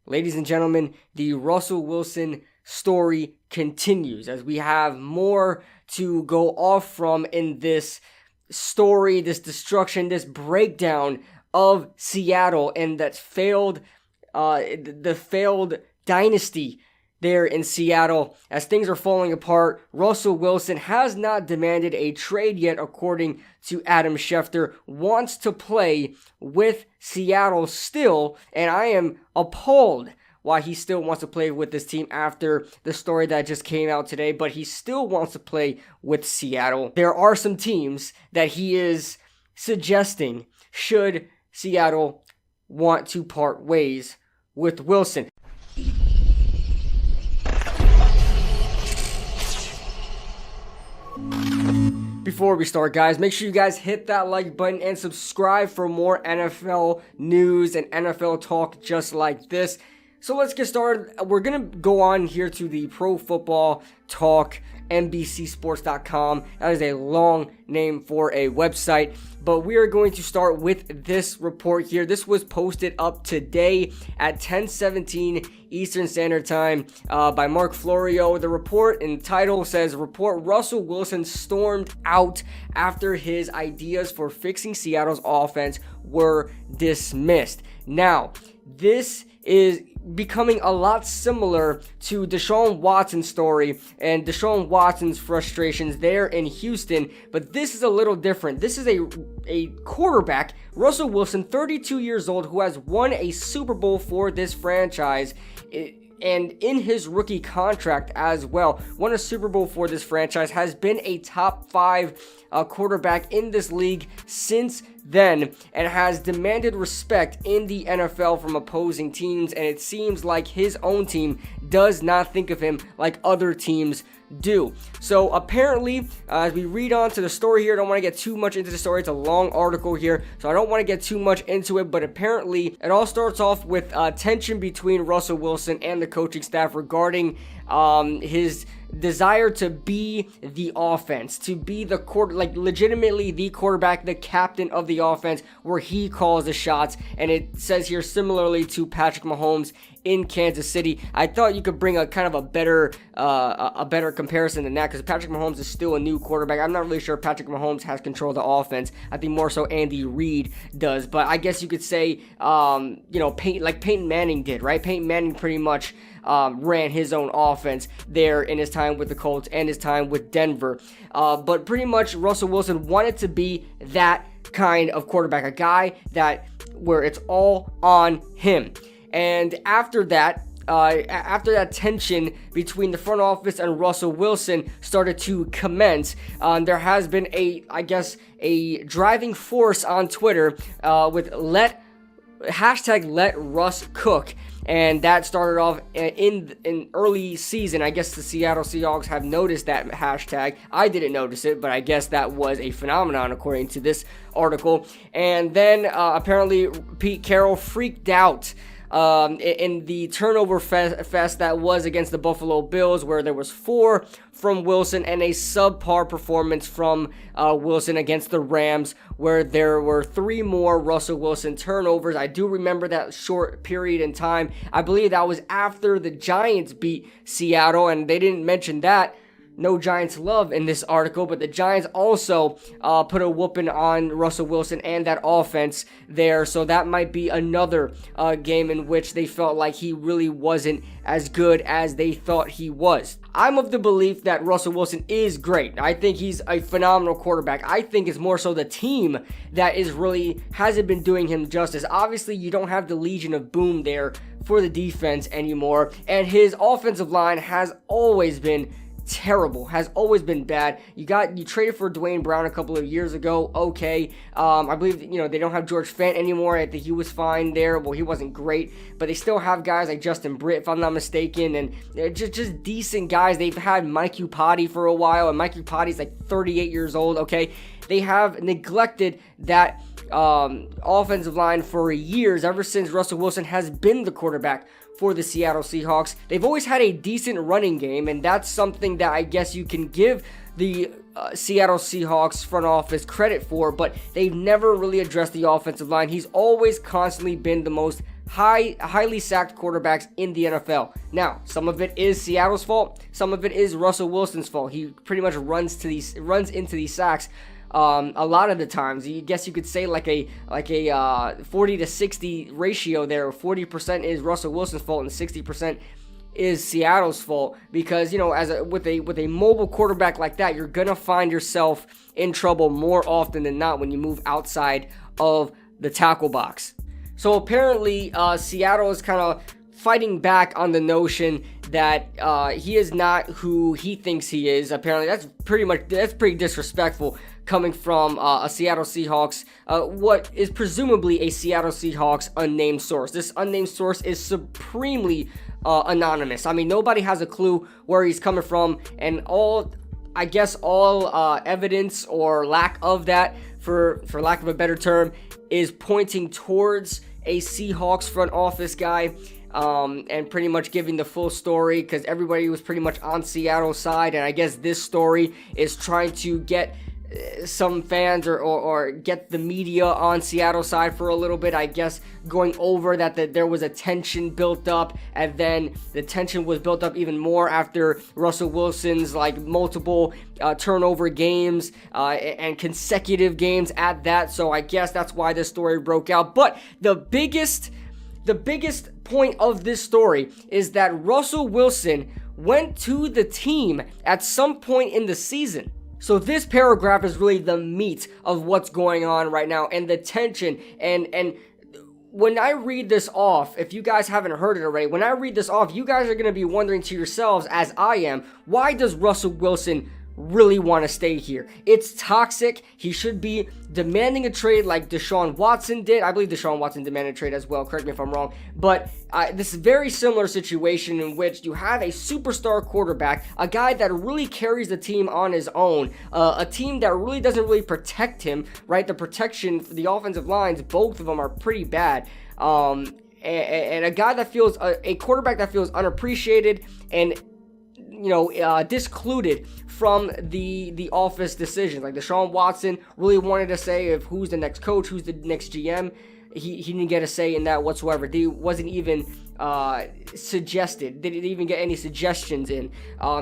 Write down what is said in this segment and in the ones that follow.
Ladies and gentlemen, the Russell Wilson story continues as we have more to go off from in this story, this destruction, this breakdown of Seattle and that the failed dynasty there in Seattle. As things are falling apart, Russell Wilson has not demanded a trade yet, according to Adam Schefter, wants to play with Seattle still, and I am appalled why he still wants to play with this team after the story that just came out today, but he still wants to play with Seattle. There are some teams that he is suggesting should Seattle want to part ways with Wilson. Before we start, guys, make sure you guys hit that like button and subscribe for more NFL news and NFL talk just like this. So let's get started. We're going to go on here to the Pro Football Talk, NBCSports.com. That is a long name for a website, but we are going to start with this report here. This was posted up today at 10:17 Eastern Standard Time by Mark Florio. The report in title says, "Report Russell Wilson stormed out after his ideas for fixing Seattle's offense were dismissed." Now, this is becoming a lot similar to Deshaun Watson's story and Deshaun Watson's frustrations there in Houston, but this is a little different. This is a quarterback, Russell Wilson, 32 years old, who has won a Super Bowl for this franchise, and in his rookie contract as well, won a Super Bowl for this franchise, has been a top 5 quarterback in this league since then, and has demanded respect in the NFL from opposing teams, and it seems like his own team does not think of him like other teams do. So apparently, as we read on to the story here, I don't want to get too much into the story. It's a long article here, so I don't want to get too much into it, but apparently it all starts off with tension between Russell Wilson and the coaching staff regarding his desire to be the offense, to be the legitimately the quarterback, the captain of the offense, where he calls the shots. And it says here, similarly to Patrick Mahomes in Kansas City. I thought you could bring a kind of a better comparison than that, because Patrick Mahomes is still a new quarterback. I'm not really sure Patrick Mahomes has control of the offense. I think more so Andy Reid does, but I guess you could say, Peyton Manning did, right? Peyton Manning pretty much ran his own offense there in his time with the Colts and his time with Denver. But pretty much Russell Wilson wanted to be that kind of quarterback, a guy where it's all on him. And after that tension between the front office and Russell Wilson started to commence, there has been a driving force on Twitter with hashtag let Russ cook. And that started off in early season. I guess the Seattle Seahawks have noticed that hashtag. I didn't notice it, but I guess that was a phenomenon according to this article. And then apparently Pete Carroll freaked out in the turnover fest that was against the Buffalo Bills, where there was 4 from Wilson and a subpar performance from Wilson against the Rams, where there were 3 more Russell Wilson turnovers. I do remember that short period in time. I believe that was after the Giants beat Seattle, and they didn't mention that. No Giants love in this article, but the Giants also put a whooping on Russell Wilson and that offense there, so that might be another game in which they felt like he really wasn't as good as they thought he was. I'm of the belief that Russell Wilson is great. I think he's a phenomenal quarterback. I think it's more so the team that hasn't been doing him justice. Obviously, you don't have the Legion of Boom there for the defense anymore, and his offensive line has always been terrible, has always been bad. You traded for Dwayne Brown a couple of years ago. Okay, I believe they don't have George Fant anymore. I think he was fine there. Well, he wasn't great, but they still have guys like Justin Britt, if I'm not mistaken, and they're just decent guys. They've had Mike Upati for a while, and Mike Upati's like 38 years old. Okay, they have neglected that offensive line for years, ever since Russell Wilson has been the quarterback for the Seattle Seahawks. They've always had a decent running game, and that's something that I guess you can give the Seattle Seahawks front office credit for, but they've never really addressed the offensive line. He's always constantly been the most highly sacked quarterbacks in the NFL. Now, some of it is Seattle's fault. Some of it is Russell Wilson's fault. He pretty much runs into these sacks a lot of the times. I guess you could say like a 40 to 60 ratio there. 40% is Russell Wilson's fault and 60% is Seattle's fault, because with a mobile quarterback like that, you're gonna find yourself in trouble more often than not when you move outside of the tackle box. So apparently Seattle is kind of fighting back on the notion that he is not who he thinks he is. Apparently that's pretty disrespectful coming from a Seattle Seahawks, what is presumably a Seattle Seahawks unnamed source. This unnamed source is supremely anonymous. I mean, nobody has a clue where he's coming from, and all evidence or lack of that, for lack of a better term, is pointing towards a Seahawks front office guy, and pretty much giving the full story, because everybody was pretty much on Seattle's side, and I guess this story is trying to get some fans or get the media on Seattle's side for a little bit, I guess, going over that there was a tension built up, and then the tension was built up even more after Russell Wilson's multiple turnover games and consecutive games at that. So I guess that's why this story broke out. But the biggest point of this story is that Russell Wilson went to the team at some point in the season. So this paragraph is really the meat of what's going on right now, and the tension, and when I read this off, if you guys haven't heard it already, when I read this off, you guys are going to be wondering to yourselves, as I am, why does Russell Wilson really want to stay here? It's toxic. He should be demanding a trade like Deshaun Watson did. I believe Deshaun Watson demanded a trade as well. Correct me if I'm wrong. But this is a very similar situation in which you have a superstar quarterback, a guy that really carries the team on his own, a team that really doesn't really protect him, right? The protection for the offensive lines, both of them are pretty bad. And a guy that feels, a quarterback that feels unappreciated and discluded from the office decisions. Like Deshaun Watson really wanted to say of who's the next coach, who's the next GM. He didn't get a say in that whatsoever. He wasn't even suggested. Didn't even get any suggestions in.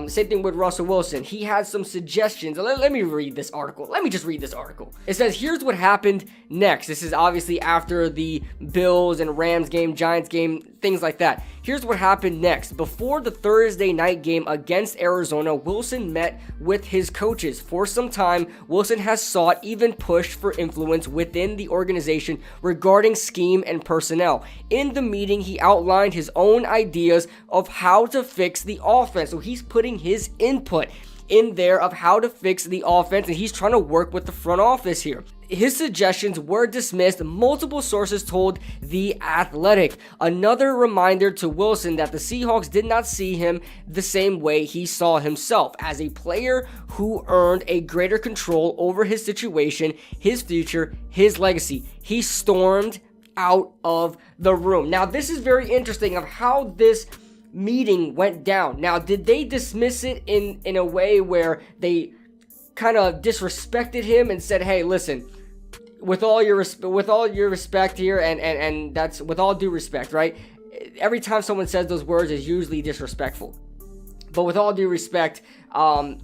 Same thing with Russell Wilson. He had some suggestions. Let me read this article. Let me just read this article. It says, here's what happened next. This is obviously after the Bills and Rams game, Giants game, things like that. Here's what happened next. Before the Thursday night game against Arizona, Wilson met with his coaches. For some time, Wilson has sought, even pushed for influence within the organization regarding scheme and personnel. In the meeting, he outlined his own ideas of how to fix the offense. So he's putting his input in there of how to fix the offense, and he's trying to work with the front office here. His suggestions were dismissed, multiple sources told The Athletic. Another reminder to Wilson that the Seahawks did not see him the same way he saw himself, as a player who earned a greater control over his situation, his future, his legacy. He stormed out of the room. Now, this is very interesting of how this meeting went down. Now, did they dismiss it in a way where they kind of disrespected him and said, hey, listen, with all your respect here, and that's with all due respect, right? Every time someone says those words is usually disrespectful. But with all due respect,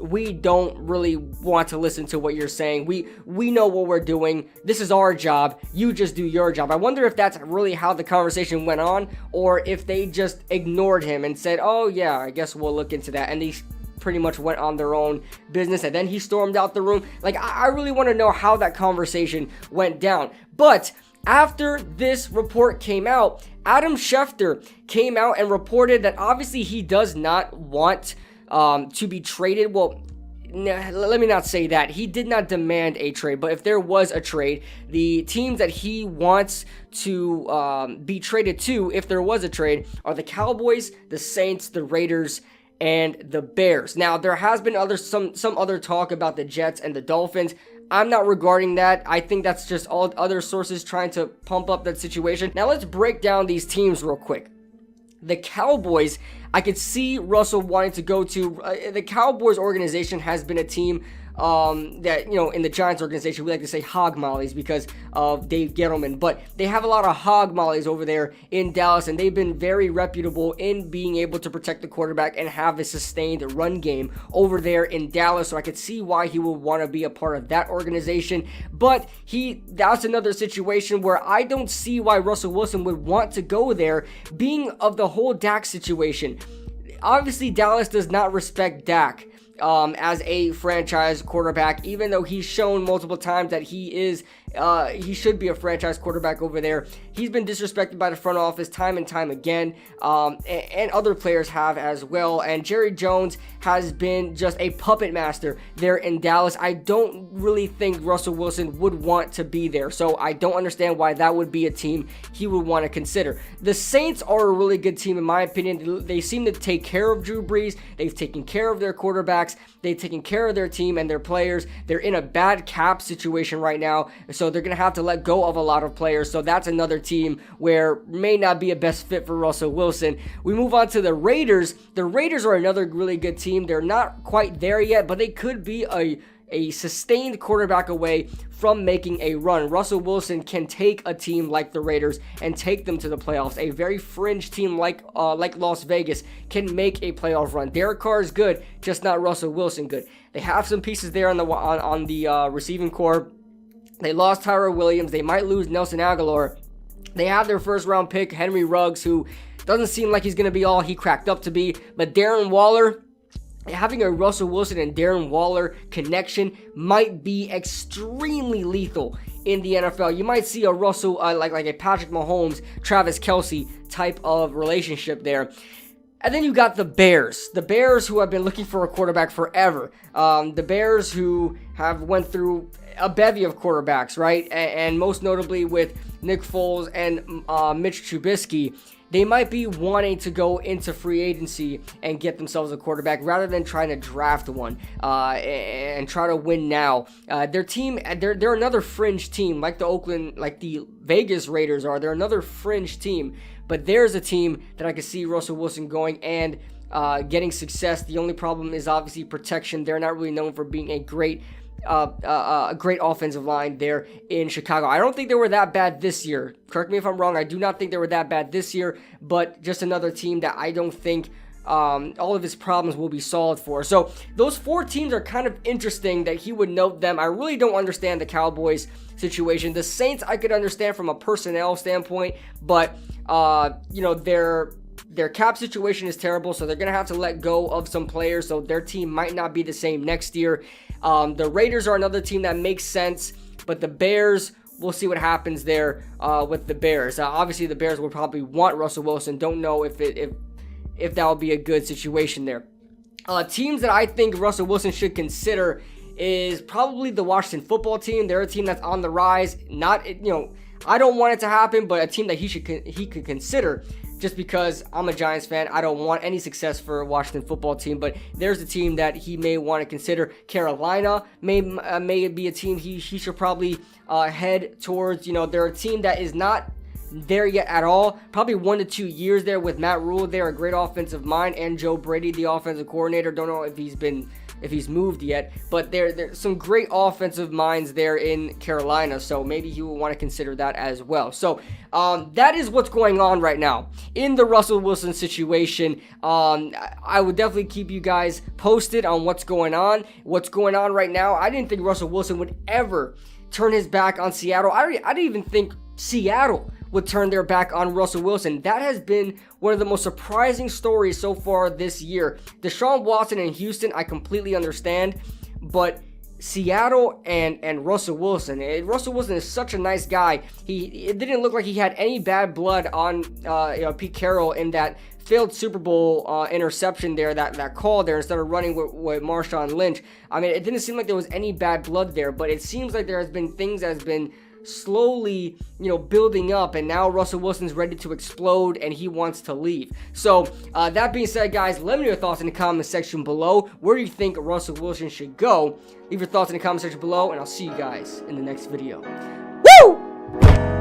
we don't really want to listen to what you're saying. We know what we're doing. This is our job. You just do your job. I wonder if that's really how the conversation went on, or if they just ignored him and said, oh yeah, I guess we'll look into that. And they pretty much went on their own business, and then he stormed out the room. Like, I really want to know how that conversation went down. But after this report came out, Adam Schefter came out and reported that obviously he does not want to be traded. Well, let me not say that. He did not demand a trade, but if there was a trade, the teams that he wants to be traded to, if there was a trade, are the Cowboys, the Saints, the Raiders, and the Bears. Now, there has been some other talk about the Jets and the Dolphins. I'm not regarding that. I think that's just all other sources trying to pump up that situation. Now, let's break down these teams real quick. The Cowboys, I could see Russell wanting to go to. The Cowboys organization has been a team that, you know, in the Giants organization, we like to say hog mollies because of Dave Gettleman, but they have a lot of hog mollies over there in Dallas, and they've been very reputable in being able to protect the quarterback and have a sustained run game over there in Dallas, so I could see why he would want to be a part of that organization. But that's another situation where I don't see why Russell Wilson would want to go there, being of the whole Dak situation. Obviously, Dallas does not respect Dak as a franchise quarterback, even though he's shown multiple times that he should be a franchise quarterback over there. He's been disrespected by the front office time and time again, and other players have as well. And Jerry Jones has been just a puppet master there in Dallas. I don't really think Russell Wilson would want to be there, so I don't understand why that would be a team he would want to consider. The Saints are a really good team in my opinion. They seem to take care of Drew Brees. They've taken care of their quarterbacks. They've taken care of their team and their players. They're in a bad cap situation right now, so they're going to have to let go of a lot of players. So that's another team where may not be a best fit for Russell Wilson. We move on to the Raiders. The Raiders are another really good team. They're not quite there yet, but they could be a sustained quarterback away from making a run. Russell Wilson can take a team like the Raiders and take them to the playoffs. A very fringe team like Las Vegas can make a playoff run. Derek Carr is good, just not Russell Wilson good. They have some pieces there on the receiving core. They lost Tyrell Williams. They might lose Nelson Aguilar. They have their first round pick, Henry Ruggs, who doesn't seem like he's going to be all he cracked up to be. But Darren Waller, having a Russell Wilson and Darren Waller connection might be extremely lethal in the NFL. You might see a Russell, like a Patrick Mahomes, Travis Kelce type of relationship there. And then you got the Bears. The Bears who have been looking for a quarterback forever. The Bears who have went through a bevy of quarterbacks, right? And most notably with Nick Foles and Mitch Trubisky. They might be wanting to go into free agency and get themselves a quarterback rather than trying to draft one and try to win now. Their team, they're another fringe team like the Vegas Raiders are. They're another fringe team, but there's a team that I can see Russell Wilson going and getting success. The only problem is obviously protection. They're not really known for being a great offensive line there in Chicago. I don't think they were that bad this year. Correct me if I'm wrong. I do not think they were that bad this year, but just another team that I don't think all of his problems will be solved for. So those four teams are kind of interesting that he would note them. I really don't understand the Cowboys situation. The Saints I could understand from a personnel standpoint, but their cap situation is terrible, so they're going to have to let go of some players, so their team might not be the same next year. The Raiders are another team that makes sense, but the Bears, we'll see what happens there with the Bears. Obviously, the Bears will probably want Russell Wilson. Don't know if that will be a good situation there. Teams that I think Russell Wilson should consider is probably the Washington football team. They're a team that's on the rise. I don't want it to happen, but a team that he could consider. Just because I'm a Giants fan, I don't want any success for a Washington football team, but there's a team that he may want to consider. Carolina may be a team he should probably head towards. They're a team that is not there yet at all. Probably 1 to 2 years there with Matt Rule. They're a great offensive mind, and Joe Brady, the offensive coordinator. Don't know if he's moved yet, but there's some great offensive minds there in Carolina, so maybe he will want to consider that as well. So that is what's going on right now in the Russell Wilson situation. I would definitely keep you guys posted on what's going on right now. I didn't think Russell Wilson would ever turn his back on Seattle. I didn't even think Seattle would turn their back on Russell Wilson. That has been one of the most surprising stories so far this year. Deshaun Watson in Houston, I completely understand, but Seattle and Russell Wilson. Russell Wilson is such a nice guy. It didn't look like he had any bad blood on Pete Carroll in that failed Super Bowl interception there, that call there, instead of running with Marshawn Lynch. I mean, it didn't seem like there was any bad blood there, but it seems like there has been things that has been slowly, building up, and now Russell Wilson's ready to explode and he wants to leave. So that being said, guys, let me know your thoughts in the comment section below. Where do you think Russell Wilson should go? Leave your thoughts in the comment section below, and I'll see you guys in the next video. Woo!